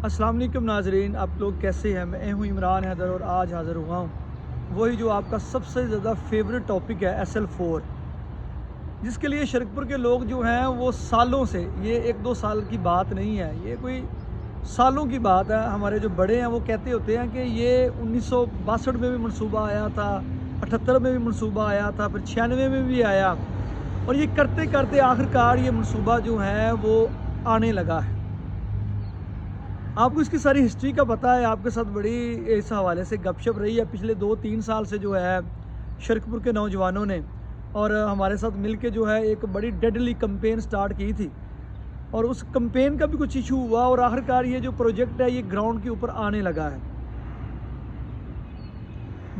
अस्सलाम वालेकुम नाजरीन, आप लोग कैसे हैं। मैं हूँ इमरान हैदर और आज हाज़िर हुआ हूँ वही जो आपका सबसे ज़्यादा फेवरेट टॉपिक है SL4, जिसके लिए शरकपुर के लोग जो हैं वो सालों से, ये एक दो साल की बात नहीं है, ये कोई सालों की बात है। हमारे जो बड़े हैं वो कहते होते हैं कि ये 1962 में भी मनसूबा आया था, 78 में भी मनसूबा आया था, फिर 96 में भी आया और ये करते करते आखिरकार ये मनसूबा जो है वो आने लगा है। आपको इसकी सारी हिस्ट्री का पता है, आपके साथ बड़ी इस हवाले से गपशप रही है पिछले 2-3 साल से जो है शरकपुर के नौजवानों ने और हमारे साथ मिलके जो है एक बड़ी डेडली कैंपेन स्टार्ट की थी और उस कैंपेन का भी कुछ इशू हुआ और आखिरकार ये जो प्रोजेक्ट है ये ग्राउंड के ऊपर आने लगा है।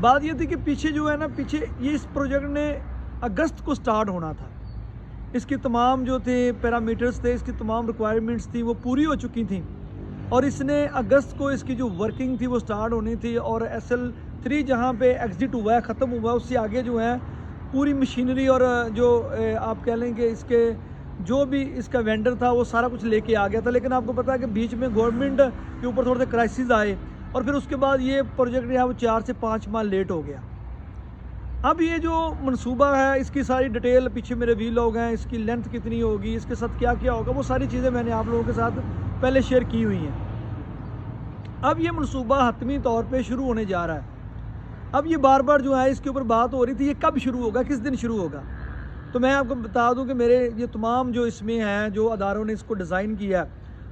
बात ये थी कि पीछे जो है ना, पीछे ये इस प्रोजेक्ट ने अगस्त को स्टार्ट होना था। इसकी तमाम जो थे पैरामीटर्स थे, इसकी तमाम रिक्वायरमेंट्स थी वो पूरी हो चुकी थी और इसने अगस्त को इसकी जो वर्किंग थी वो स्टार्ट होनी थी और SL3 जहाँ पे एग्ज़िट हुआ है, ख़त्म हुआ है, उससे आगे जो है पूरी मशीनरी और जो आप कह लें कि इसके जो भी इसका वेंडर था वो सारा कुछ लेके आ गया था। लेकिन आपको पता है कि बीच में गवर्नमेंट के ऊपर थोड़े से क्राइसिस आए और फिर उसके बाद ये प्रोजेक्ट जो है वो 4 से 5 माह लेट हो गया। अब ये जो मनसूबा है इसकी सारी डिटेल पीछे मेरे वीलॉग हैं, इसकी लेंथ कितनी होगी, इसके साथ क्या क्या होगा, वो सारी चीज़ें मैंने आप लोगों के साथ पहले शेयर की हुई हैं। अब ये मनसूबा हतमी तौर पे शुरू होने जा रहा है। अब ये बार बार जो है इसके ऊपर बात हो रही थी, ये कब शुरू होगा, किस दिन शुरू होगा। तो मैं आपको बता दूं कि मेरे ये तमाम जो इसमें हैं, जो अदारों ने इसको डिज़ाइन किया है,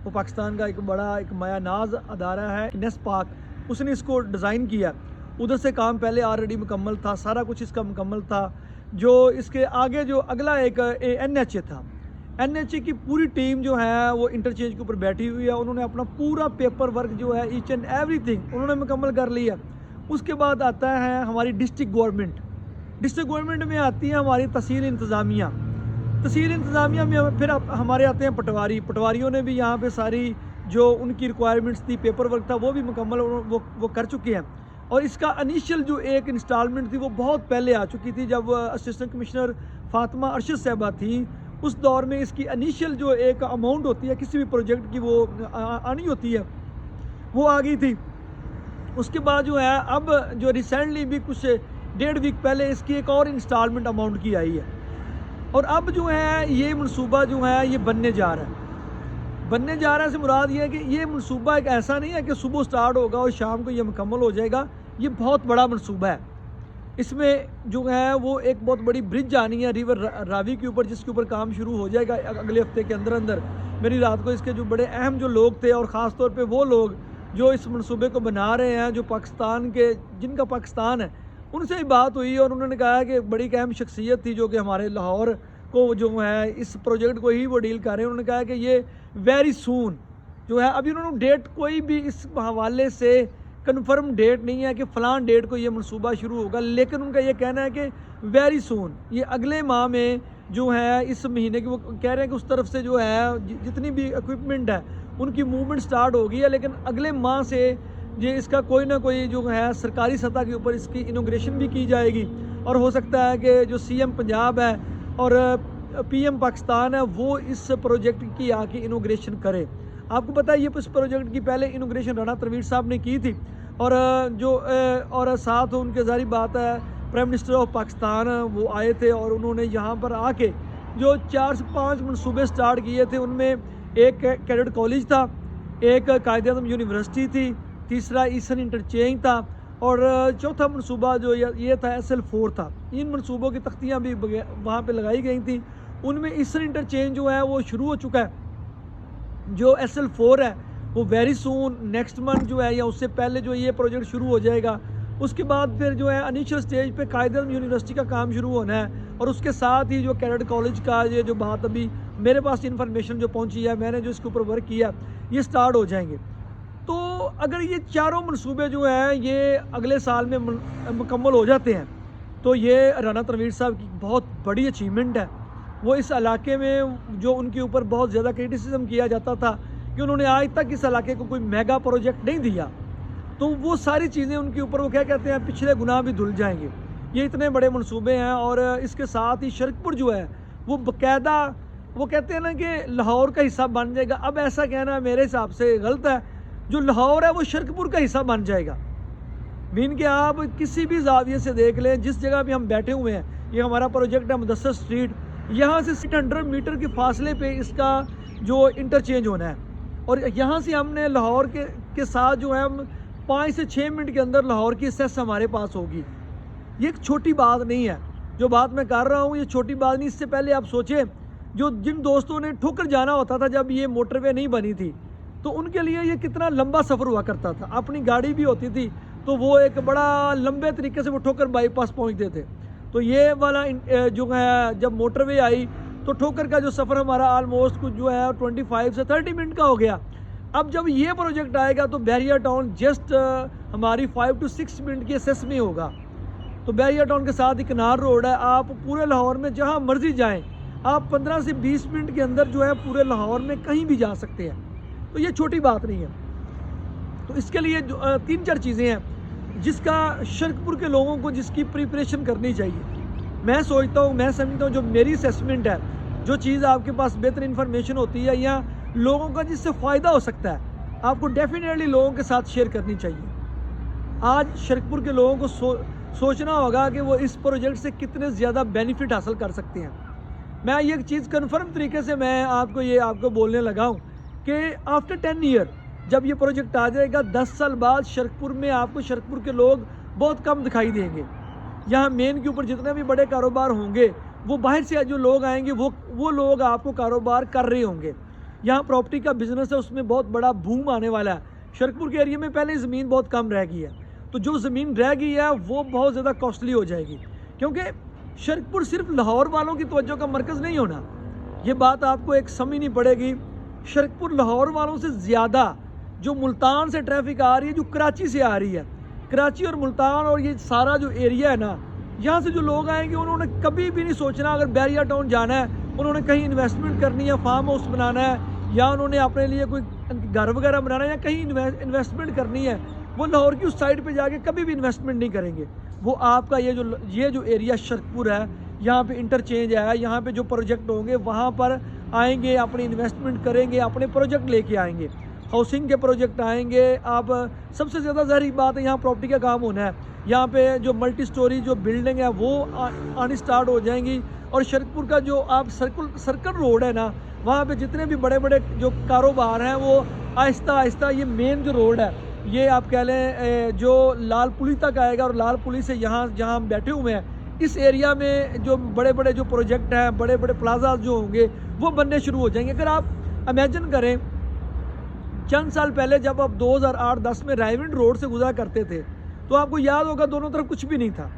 वो पाकिस्तान का एक बड़ा एक मायानाज अदारा है NESPAC, उसने इसको डिज़ाइन किया। उधर से काम पहले ऑलरेडी मुकम्मल था, सारा कुछ इसका मुकम्मल था। जो इसके आगे जो अगला एक NHA था, NHA की पूरी टीम जो है वो इंटरचेंज के ऊपर बैठी हुई है। उन्होंने अपना पूरा पेपर वर्क जो है ईच एंड एवरीथिंग उन्होंने मुकम्मल कर लिया। उसके बाद आता है हमारी डिस्ट्रिक्ट गवर्नमेंट में आती है हमारी तहसील इंतज़ामिया में फिर हमारे आते हैं पटवारियों ने भी यहाँ पे सारी जो उनकी रिक्वायरमेंट्स थी, पेपर वर्क था, वो भी मुकम्मल वो कर चुके हैं। और इसका इनिशियल जो एक इंस्टॉलमेंट थी वो बहुत पहले आ चुकी थी, जब असिस्टेंट कमिश्नर फातिमा अरशद साहबा थी उस दौर में इसकी इनिशियल जो एक अमाउंट होती है किसी भी प्रोजेक्ट की वो आनी होती है, वो आ गई थी। उसके बाद जो है अब जो रिसेंटली भी कुछ 1.5 वीक पहले इसकी एक और इंस्टॉलमेंट अमाउंट की आई है और अब जो है ये मनसूबा जो है ये बनने जा रहा है। से मुराद ये है कि ये मनसूबा एक ऐसा नहीं है कि सुबह स्टार्ट होगा और शाम को ये मुकम्मल हो जाएगा। ये बहुत बड़ा मनसूबा है। इसमें जो है वो एक बहुत बड़ी ब्रिज आनी है रिवर रावी के ऊपर, जिसके ऊपर काम शुरू हो जाएगा अगले हफ्ते के अंदर। मेरी रात को इसके जो बड़े अहम जो लोग थे और ख़ास तौर पे वो लोग जो इस मनसूबे को बना रहे हैं, जो पाकिस्तान के जिनका पाकिस्तान है, उनसे ही बात हुई और उन्होंने कहा कि बड़ी अहम शख्सियत थी जो कि हमारे लाहौर को जो है इस प्रोजेक्ट को ही वो डील कर रहे हैं। उन्होंने कहा कि ये वेरी सून जो है, अभी उन्होंने डेट कोई भी इस हवाले से कन्फर्म डेट नहीं है कि फ़लाँ डेट को ये मनसूबा शुरू होगा, लेकिन उनका ये कहना है कि वेरी सून, ये अगले माह में जो है इस महीने की, वो कह रहे हैं कि उस तरफ से जो है जितनी भी इक्विपमेंट है उनकी मूवमेंट स्टार्ट हो गई है, लेकिन अगले माह से ये इसका कोई ना कोई जो है सरकारी सतह के ऊपर इसकी इनोग्रेशन भी की जाएगी और हो सकता है कि जो CM पंजाब है और PM पाकिस्तान है वो इस प्रोजेक्ट की आके इनोग्रेशन करे। आपको पता है ये इस प्रोजेक्ट की पहले इनोग्रेशन राना तनवीर साहब ने की थी और साथ उनके ज़ाहिर बात है प्राइम मिनिस्टर ऑफ पाकिस्तान वो आए थे और उन्होंने यहाँ पर आके जो 4 से 5 मनसूबे स्टार्ट किए थे। उनमें एक कैडेट कॉलेज था, एक कायद-ए-आज़म यूनिवर्सिटी थी, तीसरा ईस्टर्न इंटरचेंज था और चौथा मनसूबा जो ये था SL4 था। इन मनसूबों की तख्तियाँ भी वहाँ पे लगाई गई थी। उनमें ईस्टर्न इंटरचेंज जो है वो शुरू हो चुका है। जो SL4 है वो वेरी सून नेक्स्ट मंथ जो है या उससे पहले जो ये प्रोजेक्ट शुरू हो जाएगा। उसके बाद फिर जो है इनिशियल स्टेज पे कायद-ए-आज़म यूनिवर्सिटी का काम शुरू होना है और उसके साथ ही जो कैडेट कॉलेज का ये जो बात अभी मेरे पास इन्फॉर्मेशन जो पहुंची है, मैंने जो इसके ऊपर वर्क किया, ये स्टार्ट हो जाएंगे। तो अगर ये चारों मनसूबे जो हैं ये अगले साल में मुकम्मल हो जाते हैं तो ये राना तनवीर साहब की बहुत बड़ी अचीवमेंट है। वो इस इलाके में जो उनके ऊपर बहुत ज़्यादा क्रिटिसिज्म किया जाता था कि उन्होंने आज तक इस इलाके को कोई मेगा प्रोजेक्ट नहीं दिया, तो वो सारी चीज़ें उनके ऊपर वो क्या कहते हैं पिछले गुनाह भी धुल जाएंगे। ये इतने बड़े मनसूबे हैं और इसके साथ ही शरकपुर जो है वो बाकायदा वो कहते हैं ना कि लाहौर का हिस्सा बन जाएगा। अब ऐसा कहना मेरे हिसाब से गलत है। जो लाहौर है वो शरकपुर का हिस्सा बन जाएगा। मीन कि आप किसी भी जाविये से देख लें, जिस जगह पे हम बैठे हुए हैं, ये हमारा प्रोजेक्ट है मुदस्सर स्ट्रीट, यहाँ से 600 मीटर के फासले पे इसका जो इंटरचेंज होना है, और यहाँ से हमने लाहौर के साथ जो है हम 5 से 6 मिनट के अंदर लाहौर की सेस हमारे पास होगी। ये एक छोटी बात नहीं है, जो बात मैं कर रहा हूँ ये छोटी बात नहीं। इससे पहले आप सोचें, जिन दोस्तों ने ठोकर जाना होता था जब ये मोटरवे नहीं बनी थी, तो उनके लिए ये कितना लंबा सफ़र हुआ करता था। अपनी गाड़ी भी होती थी तो वो एक बड़ा लंबे तरीके से वो ठोकर बाईपास पहुंचते थे। तो ये वाला जो है जब मोटरवे आई तो ठोकर का जो सफ़र हमारा आलमोस्ट कुछ जो है 25 से 30 मिनट का हो गया। अब जब ये प्रोजेक्ट आएगा तो बहरिया टाउन जस्ट हमारी 5 to 6 मिनट की एसेस में होगा। तो बहरिया टाउन के साथ ही कनार रोड है, आप पूरे लाहौर में जहाँ मर्जी जाएं, आप 15 से 20 मिनट के अंदर जो है पूरे लाहौर में कहीं भी जा सकते हैं। तो ये छोटी बात नहीं है। तो इसके लिए 3-4 चीज़ें हैं जिसका शरकपुर के लोगों को जिसकी प्रिपरेशन करनी चाहिए। मैं सोचता हूँ, मैं समझता हूँ, जो मेरी असेसमेंट है, जो चीज़ आपके पास बेहतर इन्फॉर्मेशन होती है या लोगों का जिससे फ़ायदा हो सकता है, आपको डेफिनेटली लोगों के साथ शेयर करनी चाहिए। आज शरकपुर के लोगों को सोचना होगा कि वो इस प्रोजेक्ट से कितने ज़्यादा बेनिफिट हासिल कर सकते हैं। मैं ये एक चीज़ कन्फर्म तरीके से मैं आपको बोलने लगा हूँ कि आफ्टर 10 ईयर जब ये प्रोजेक्ट आ जाएगा, 10 साल बाद शरकपुर में आपको शरकपुर के लोग बहुत कम दिखाई देंगे। यहाँ मेन के ऊपर जितने भी बड़े कारोबार होंगे वो बाहर से जो लोग आएंगे वो लोग आपको कारोबार कर रहे होंगे। यहाँ प्रॉपर्टी का बिजनेस है, उसमें बहुत बड़ा बूम आने वाला है। शरकपुर के एरिया में पहले ज़मीन बहुत कम रह गई है, तो जो ज़मीन रह गई है वो बहुत ज़्यादा कॉस्टली हो जाएगी, क्योंकि शरकपुर सिर्फ लाहौर वालों की तवज्जो का मरकज़ नहीं होना। ये बात आपको एक समझनी पड़ेगी। शरकपुर लाहौर वालों से ज़्यादा जो मुल्तान से ट्रैफिक आ रही है, जो कराची से आ रही है, कराची और मुल्तान और ये सारा जो एरिया है ना, यहाँ से जो लोग आएंगे उन्होंने कभी भी नहीं सोचना अगर बहरिया टाउन जाना है, उन्होंने कहीं इन्वेस्टमेंट करनी है, फार्म हाउस बनाना है, या उन्होंने अपने लिए कोई घर वगैरह बनाना है, या कहीं इन्वेस्टमेंट करनी है, वो लाहौर की उस साइड पे जाके कभी भी इन्वेस्टमेंट नहीं करेंगे। वो आपका ये जो एरिया शरकपुर है, यहाँ पे इंटरचेंज है, यहाँ पे जो प्रोजेक्ट होंगे वहाँ पर आएंगे, अपनी इन्वेस्टमेंट करेंगे, अपने प्रोजेक्ट लेके आएंगे, हाउसिंग के प्रोजेक्ट आएंगे। आप सबसे ज़्यादा ज़रूरी बात है, यहाँ प्रॉपर्टी का काम होना है। यहाँ पे जो मल्टी स्टोरी जो बिल्डिंग है वो आनी स्टार्ट हो जाएंगी। और शरकपुर का जो आप सर्कल रोड है ना, वहाँ पे जितने भी बड़े बड़े जो कारोबार हैं वो आहिस्ता आहिस्ता, ये मेन जो रोड है, ये आप कह लें जो लाल पुली तक आएगा, और लाल पुली से यहाँ जहाँ हम बैठे हुए हैं इस एरिया में जो बड़े बड़े जो प्रोजेक्ट हैं, बड़े बड़े प्लाजा जो होंगे वो बनने शुरू हो जाएंगे। अगर आप इमेजिन करें, चंद साल पहले जब आप 2008-10 में रायविंड रोड से गुजरा करते थे तो आपको याद होगा दोनों तरफ कुछ भी नहीं था।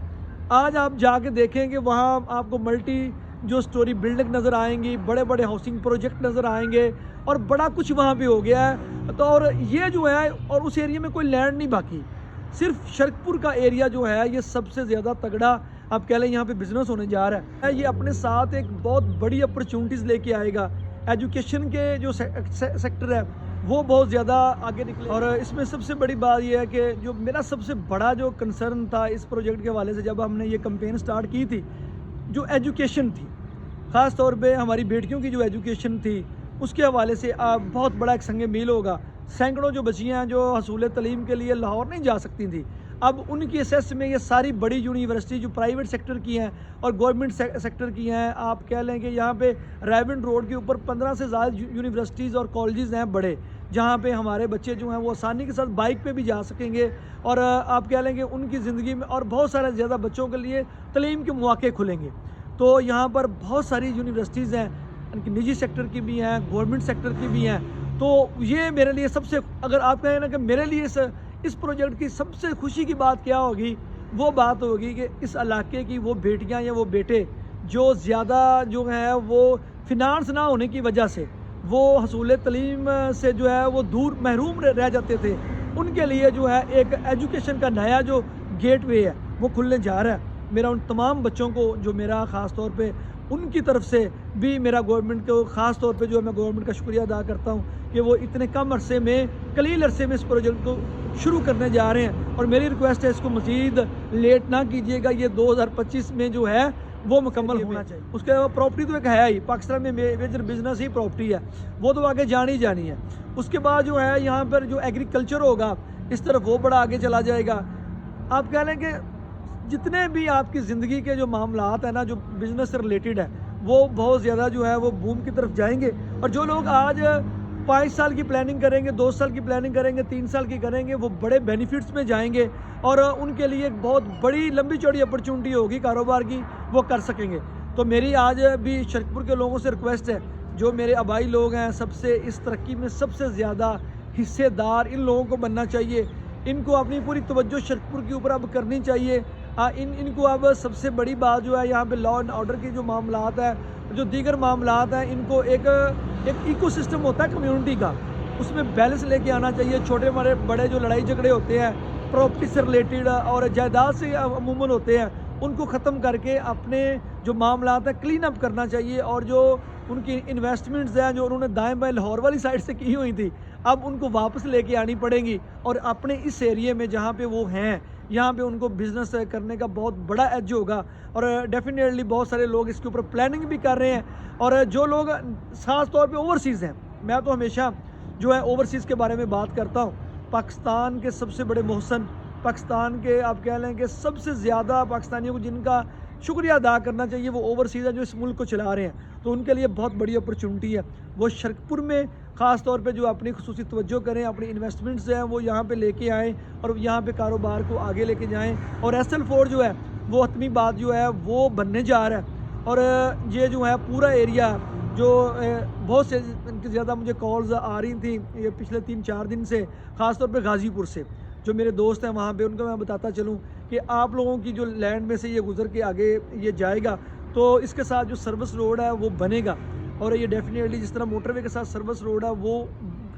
आज आप जाके देखेंगे वहाँ आपको मल्टी जो स्टोरी बिल्डिंग नज़र आएंगी, बड़े बड़े हाउसिंग प्रोजेक्ट नज़र आएंगे, और बड़ा कुछ वहाँ पे हो गया है। तो और ये जो है, और उस एरिया में कोई लैंड नहीं बाकी, सिर्फ शरकपुर का एरिया जो है ये सबसे ज़्यादा तगड़ा आप कह लें यहाँ पे बिजनेस होने जा रहा है। ये अपने साथ एक बहुत बड़ी अपॉर्चुनिटीज़ लेके आएगा। एजुकेशन के जो सेक्टर है वो बहुत ज़्यादा आगे निकले। और इसमें सबसे बड़ी बात यह है कि जो मेरा सबसे बड़ा जो कंसर्न था इस प्रोजेक्ट के हवाले से, जब हमने ये कैंपेन स्टार्ट की थी, जो एजुकेशन थी, ख़ास तौर पे हमारी बेटियों की जो एजुकेशन थी उसके हवाले से बहुत बड़ा एक संग मील होगा। सैकड़ों जो बच्चियाँ जो हसूल तलीम के लिए लाहौर नहीं जा सकती थी, अब उनकी असेस में ये सारी बड़ी यूनिवर्सिटी जो प्राइवेट सेक्टर की हैं और गवर्नमेंट सेक्टर की हैं, आप कह लें कि यहाँ पे रायविंड रोड के ऊपर 15 से ज़्यादा यूनिवर्सिटीज़ और कॉलेजेस हैं बड़े, जहाँ पे हमारे बच्चे जो हैं वो आसानी के साथ बाइक पे भी जा सकेंगे। और आप कह लें कि उनकी ज़िंदगी में और बहुत सारे ज़्यादा बच्चों के लिए तलीम के मौके खुलेंगे। तो यहाँ पर बहुत सारी यूनिवर्सिटीज़ हैं, उनकी निजी सेक्टर की भी हैं, गवर्नमेंट सेक्टर की भी हैं। तो ये मेरे लिए सबसे, अगर आप कहें ना कि मेरे लिए इस प्रोजेक्ट की सबसे खुशी की बात क्या होगी, वो बात होगी कि इस इलाके की वो बेटियां या वो बेटे जो ज़्यादा जो है वो फिनांस ना होने की वजह से वो हसूल तलीम से जो है वो दूर महरूम रह जाते थे, उनके लिए जो है एक एजुकेशन का नया जो गेट वे है वो खुलने जा रहा है। मेरा उन तमाम बच्चों को जो मेरा ख़ास तौर पे उनकी तरफ से भी मेरा गवर्नमेंट को ख़ास तौर पे जो है मैं गवर्नमेंट का शुक्रिया अदा करता हूँ कि वो इतने कम अरसे में, कलील अरसे में इस प्रोजेक्ट को शुरू करने जा रहे हैं। और मेरी रिक्वेस्ट है इसको मज़ीद लेट ना कीजिएगा, ये 2025 में जो है वो मुकम्मल होना चाहिए। उसके अलावा प्रॉपर्टी तो एक है ही, पाकिस्तान में मेजर बिजनेस ही प्रॉपर्टी है, वो तो आगे जानी है। اس کے بعد جو ہے یہاں پر جو ایگریکلچر ہوگا اس طرف وہ بڑا آگے چلا جائے گا. آپ کہہ لیں کہ جتنے بھی آپ کی زندگی کے جو معاملات ہیں نا جو بزنس سے ریلیٹڈ ہے وہ بہت زیادہ جو ہے وہ بوم کی طرف جائیں گے. اور جو لوگ آج 5 سال کی پلاننگ کریں گے, 2 سال کی پلاننگ کریں گے, 3 سال کی کریں گے, وہ بڑے بینیفٹس میں جائیں گے اور ان کے لیے ایک بہت بڑی لمبی چوڑی اپرچونٹی ہوگی کاروبار کی, وہ کر سکیں گے. تو میری آج بھی شرکپور کے لوگوں سے ریکویسٹ ہے, جو میرے آبائی لوگ ہیں سب سے اس ترقی میں سب سے زیادہ حصے دار ان لوگوں کو بننا چاہیے. ان کو اپنی پوری توجہ شرکپور کے اوپر اب کرنی چاہیے. ان کو اب سب سے بڑی بات جو ہے یہاں پہ لا اینڈ آرڈر کے جو معاملات ہیں, جو دیگر معاملات ہیں, ان کو ایک ایکو سسٹم ہوتا ہے کمیونٹی کا, اس میں بیلنس لے کے آنا چاہیے. چھوٹے بڑے جو لڑائی جھگڑے ہوتے ہیں پراپرٹی سے ریلیٹڈ اور جائیداد سے عموماً ہوتے ہیں, ان کو ختم کر کے اپنے جو معاملات ہیں کلین اپ کرنا چاہیے. اور جو ان کی انویسٹمنٹس ہیں جو انہوں نے دائیں بائیں لاہور والی سائڈ سے کی ہوئی تھی, اب ان کو واپس لے کے آنی پڑیں گی. اور اپنے اس ایریے میں جہاں پہ وہ ہیں یہاں پہ ان کو بزنس کرنے کا بہت بڑا ایج ہوگا. اور ڈیفینیٹلی بہت سارے لوگ اس کے اوپر پلاننگ بھی کر رہے ہیں. اور جو لوگ خاص طور پہ اوورسیز ہیں, میں تو ہمیشہ جو ہے اوورسیز کے بارے میں بات کرتا ہوں. پاکستان کے سب سے بڑے محسن, پاکستان کے آپ کہہ لیں کہ سب سے زیادہ پاکستانیوں کو جن کا شکریہ ادا کرنا چاہیے وہ اوورسیز ہیں جو اس ملک کو چلا رہے ہیں. تو ان کے لیے بہت بڑی اپرچونٹی ہے, وہ شرکپور میں خاص طور پہ جو اپنی خصوصی توجہ کریں, اپنی انویسٹمنٹس ہیں وہ یہاں پہ لے کے آئیں اور یہاں پہ کاروبار کو آگے لے کے جائیں. اور SL4 جو ہے وہ حتمی بات جو ہے وہ بننے جا رہا ہے. اور یہ جو ہے پورا ایریا جو بہت سے زیادہ مجھے کالز آ رہی تھیں یہ پچھلے 3-4 دن سے, خاص طور پہ غازی پور سے جو میرے دوست ہیں وہاں پہ, ان کو میں بتاتا چلوں کہ آپ لوگوں کی جو لینڈ میں سے یہ گزر کے آگے یہ جائے گا تو اس کے ساتھ جو سروس روڈ ہے وہ بنے گا. اور یہ ڈیفینیٹلی جس طرح موٹر وے کے ساتھ سروس روڈ ہے وہ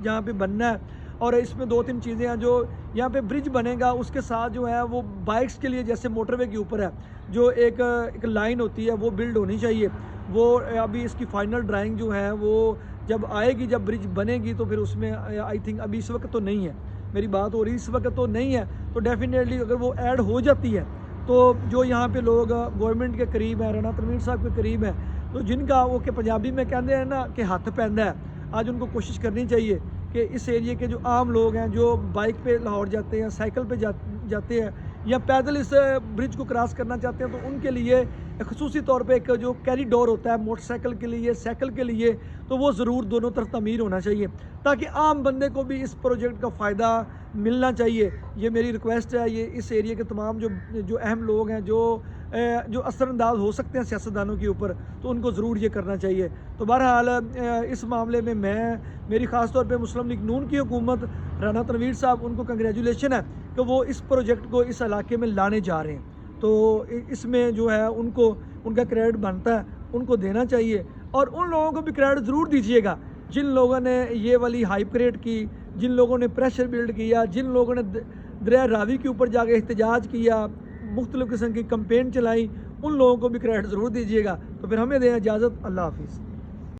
یہاں پہ بننا ہے. اور اس میں 2-3 چیزیں ہیں جو یہاں پہ برج بنے گا, اس کے ساتھ جو ہے وہ بائکس کے لیے جیسے موٹر وے کے اوپر ہے جو ایک لائن ہوتی ہے وہ بلڈ ہونی چاہیے. وہ ابھی اس کی فائنل ڈرائنگ جو ہے وہ جب آئے گی, جب برج بنے گی تو پھر اس میں آئی تھنک ابھی اس وقت تو نہیں ہے, میری بات ہو رہی اس وقت تو نہیں ہے, تو ڈیفینیٹلی اگر وہ ایڈ ہو جاتی ہے تو جو یہاں پہ لوگ گورنمنٹ کے قریب ہیں, رانا تنویر صاحب کے قریب ہیں, تو جن کا وہ کہ پنجابی میں کہتے ہیں نا کہ ہاتھ پیندا ہے, آج ان کو کوشش کرنی چاہیے کہ اس ایریے کے جو عام لوگ ہیں جو بائک پہ لاہور جاتے ہیں, سائیکل پہ جاتے ہیں یا پیدل اس برج کو کراس کرنا چاہتے ہیں, تو ان کے لیے خصوصی طور پہ ایک جو کیریڈور ہوتا ہے موٹر سائیکل کے لیے, سائیکل کے لیے, تو وہ ضرور دونوں طرف تعمیر ہونا چاہیے تاکہ عام بندے کو بھی اس پروجیکٹ کا فائدہ ملنا چاہیے. یہ میری ریکویسٹ ہے. یہ اس ایریے کے تمام جو اہم لوگ ہیں جو اثر انداز ہو سکتے ہیں سیاستدانوں کے اوپر, تو ان کو ضرور یہ کرنا چاہیے. تو بہرحال اس معاملے میں میری خاص طور پہ مسلم لیگ نون کی حکومت, رانا تنویر صاحب, ان کو کنگریچولیشن ہے کہ وہ اس پروجیکٹ کو اس علاقے میں لانے جا رہے ہیں. تو اس میں جو ہے ان کا کریڈٹ بنتا ہے, ان کو دینا چاہیے. اور ان لوگوں کو بھی کریڈٹ ضرور دیجیے گا جن لوگوں نے یہ والی ہائپ کریٹ کی, جن لوگوں نے پریشر بلڈ کیا, جن لوگوں نے دریا راوی کے اوپر جا کے احتجاج کیا, مختلف قسم کی کمپین چلائی, ان لوگوں کو بھی کریڈٹ ضرور دیجیے گا. تو پھر ہمیں دیں اجازت. اللہ حافظ.